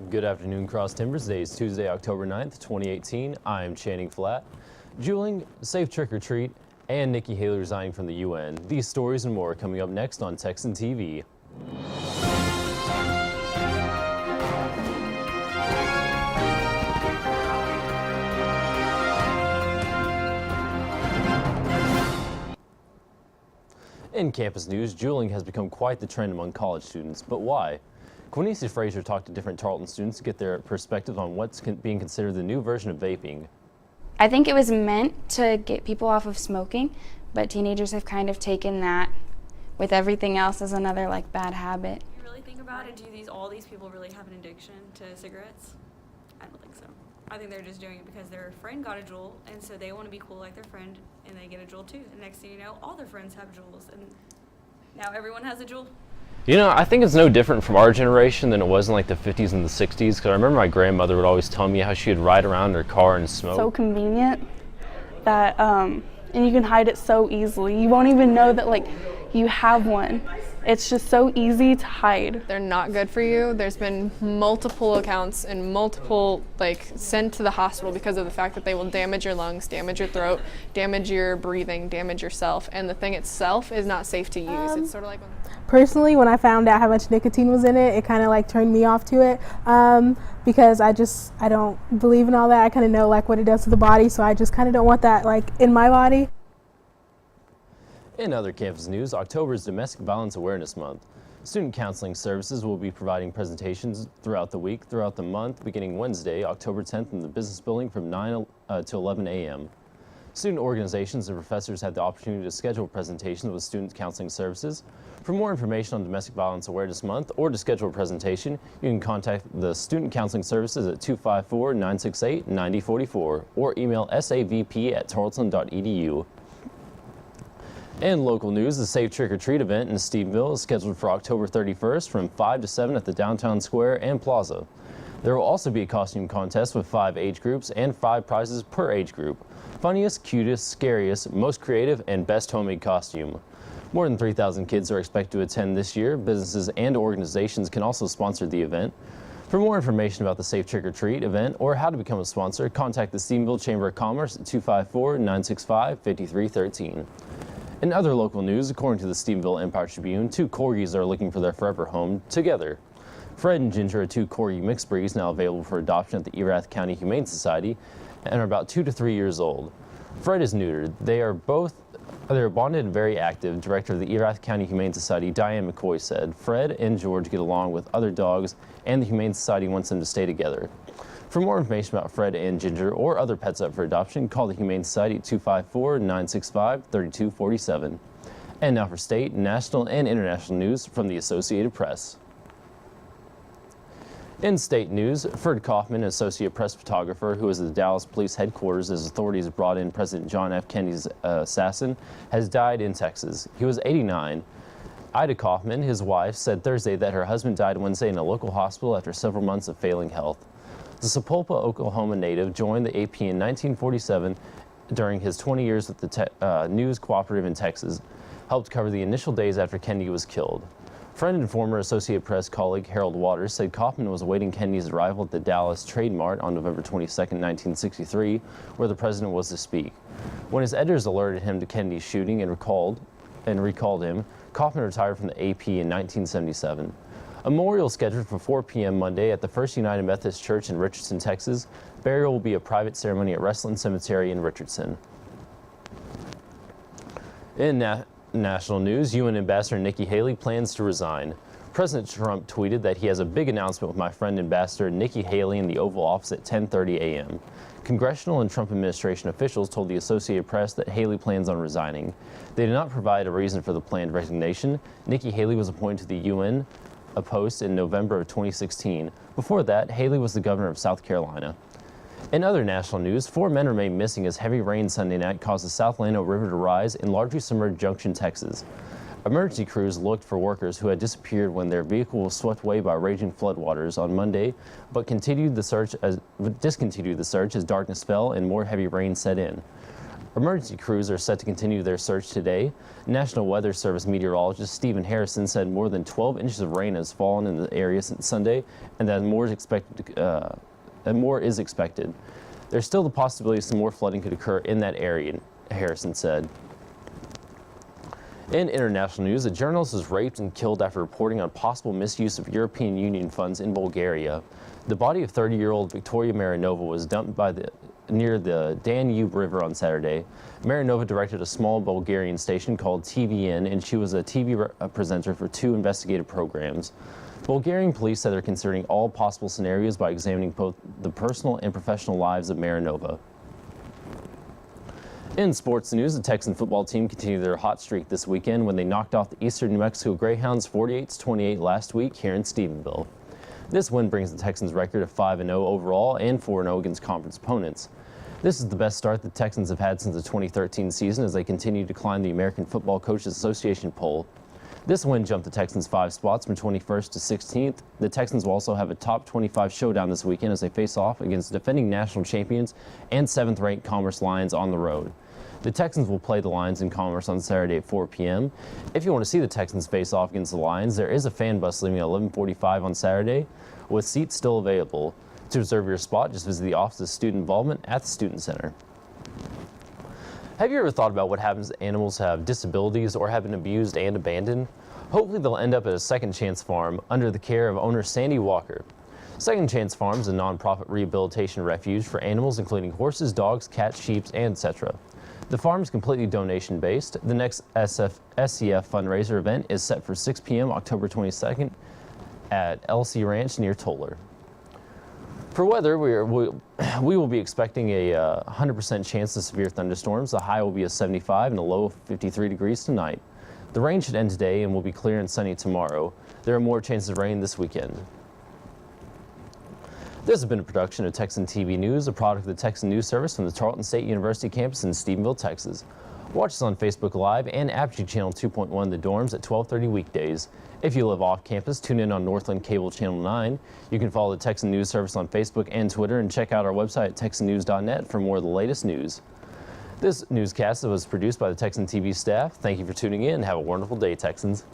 Good afternoon, Cross Timbers. Today is Tuesday, October 9th, 2018. I'm Channing Flatt. Juuling, safe trick-or-treat, and Nikki Haley resigning from the UN. These stories and more coming up next on Texan TV. In campus news, juuling has become quite the trend among college students, but why? Quincy Fraser talked to different Tarleton students to get their perspective on what's being considered the new version of vaping. I think it was meant to get people off of smoking, but teenagers have kind of taken that with everything else as another bad habit. You really think about it, do all these people really have an addiction to cigarettes? I don't think so. I think they're just doing it because their friend got a Juul, and so they want to be cool like their friend, and they get a Juul too. And next thing you know, all their friends have Juuls, and now everyone has a Juul. You know, I think it's no different from our generation than it was in the 50s and the 60s, because I remember my grandmother would always tell me how she would ride around in her car and smoke. So convenient that, and you can hide it so easily. You won't even know that you have one. It's just so easy to hide. They're not good for you. There's been multiple accounts and multiple sent to the hospital because of the fact that they will damage your lungs, damage your throat, damage your breathing, damage yourself, and the thing itself is not safe to use. It's sort of like personally, when I found out how much nicotine was in it, it kind of turned me off to it because I don't believe in all that. I kind of know what it does to the body, so I just kind of don't want that in my body. In other campus news, October is Domestic Violence Awareness Month. Student counseling services will be providing presentations throughout the month, beginning Wednesday, October 10th in the Business Building from 9 to 11 a.m. Student organizations and professors had the opportunity to schedule presentations with student counseling services. For more information on Domestic Violence Awareness Month or to schedule a presentation, you can contact the Student Counseling Services at 254-968-9044 or email savp@tarleton.edu. In local news, the Safe Trick-or-Treat event in Stephenville is scheduled for October 31st from 5 to 7 at the Downtown Square and Plaza. There will also be a costume contest with 5 age groups and 5 prizes per age group. Funniest, cutest, scariest, most creative, and best homemade costume. More than 3,000 kids are expected to attend this year. Businesses and organizations can also sponsor the event. For more information about the Safe Trick-or-Treat event or how to become a sponsor, contact the Stephenville Chamber of Commerce at 254-965-5313. In other local news, according to the Stephenville Empire Tribune, 2 corgis are looking for their forever home together. Fred and Ginger are 2 corgi mixed breeds now available for adoption at the Erath County Humane Society and are about 2 to 3 years old. Fred is neutered. They are bonded and very active. Director of the Erath County Humane Society, Diane McCoy, said Fred and George get along with other dogs and the Humane Society wants them to stay together. For more information about Fred and Ginger or other pets up for adoption, call the Humane Society at 254-965-3247. And now for state, national, and international news from the Associated Press. In state news, Fred Kaufman, associate press photographer who was at the Dallas Police Headquarters as authorities brought in President John F. Kennedy's assassin, has died in Texas. He was 89. Ida Kaufman, his wife, said Thursday that her husband died Wednesday in a local hospital after several months of failing health. The Sapulpa, Oklahoma native joined the AP in 1947 during his 20 years with the News Cooperative in Texas, helped cover the initial days after Kennedy was killed. Friend and former Associated Press colleague Harold Waters said Kaufman was awaiting Kennedy's arrival at the Dallas Trade Mart on November 22, 1963, where the president was to speak. When his editors alerted him to Kennedy's shooting and recalled him, Kaufman retired from the AP in 1977. A memorial scheduled for 4 p.m. Monday at the First United Methodist Church in Richardson, Texas. Burial will be a private ceremony at Westland Cemetery in Richardson. In national news, UN Ambassador Nikki Haley plans to resign. President Trump tweeted that he has a big announcement with my friend Ambassador Nikki Haley in the Oval Office at 10:30 a.m. Congressional and Trump administration officials told the Associated Press that Haley plans on resigning. They did not provide a reason for the planned resignation. Nikki Haley was appointed to the UN a post in November of 2016. Before that, Haley was the governor of South Carolina. In other national news, 4 men remain missing as heavy rain Sunday night caused the South Llano River to rise in largely submerged Junction, Texas. Emergency crews looked for workers who had disappeared when their vehicle was swept away by raging floodwaters on Monday, but discontinued the search as darkness fell and more heavy rain set in. Emergency crews are set to continue their search today. National Weather Service meteorologist Stephen Harrison said more than 12 inches of rain has fallen in the area since Sunday, and that more is expected. There's still the possibility some more flooding could occur in that area, Harrison said. In international news, a journalist was raped and killed after reporting on possible misuse of European Union funds in Bulgaria. The body of 30-year-old Victoria Marinova was dumped near the Danube River on Saturday. Marinova directed a small Bulgarian station called TVN, and she was a TV presenter for 2 investigative programs. Bulgarian police said they're considering all possible scenarios by examining both the personal and professional lives of Marinova. In sports news, the Texan football team continued their hot streak this weekend when they knocked off the Eastern New Mexico Greyhounds 48-28 last week here in Stephenville. This win brings the Texans' record of 5-0 overall and 4-0 against conference opponents. This is the best start the Texans have had since the 2013 season as they continue to climb the American Football Coaches Association poll. This win jumped the Texans 5 spots from 21st to 16th. The Texans will also have a top 25 showdown this weekend as they face off against defending national champions and 7th-ranked Commerce Lions on the road. The Texans will play the Lions in Commerce on Saturday at 4 p.m. If you want to see the Texans face off against the Lions, there is a fan bus leaving at 11:45 on Saturday, with seats still available. To reserve your spot, just visit the Office of Student Involvement at the Student Center. Have you ever thought about what happens if animals have disabilities or have been abused and abandoned? Hopefully they'll end up at a Second Chance Farm under the care of owner Sandy Walker. Second Chance Farm is a nonprofit rehabilitation refuge for animals including horses, dogs, cats, sheep, and etc. The farm is completely donation-based. The next SCF fundraiser event is set for 6 p.m. October 22nd at LC Ranch near Toller. For weather, we will be expecting a 100% chance of severe thunderstorms. The high will be a 75 and a low of 53 degrees tonight. The rain should end today and will be clear and sunny tomorrow. There are more chances of rain this weekend. This has been a production of Texan TV News, a product of the Texan News Service from the Tarleton State University campus in Stephenville, Texas. Watch us on Facebook Live and Apogee Channel 2.1 The Dorms at 12:30 weekdays. If you live off campus, tune in on Northland Cable Channel 9. You can follow the Texan News Service on Facebook and Twitter, and check out our website at texannews.net for more of the latest news. This newscast was produced by the Texan TV staff. Thank you for tuning in and have a wonderful day, Texans.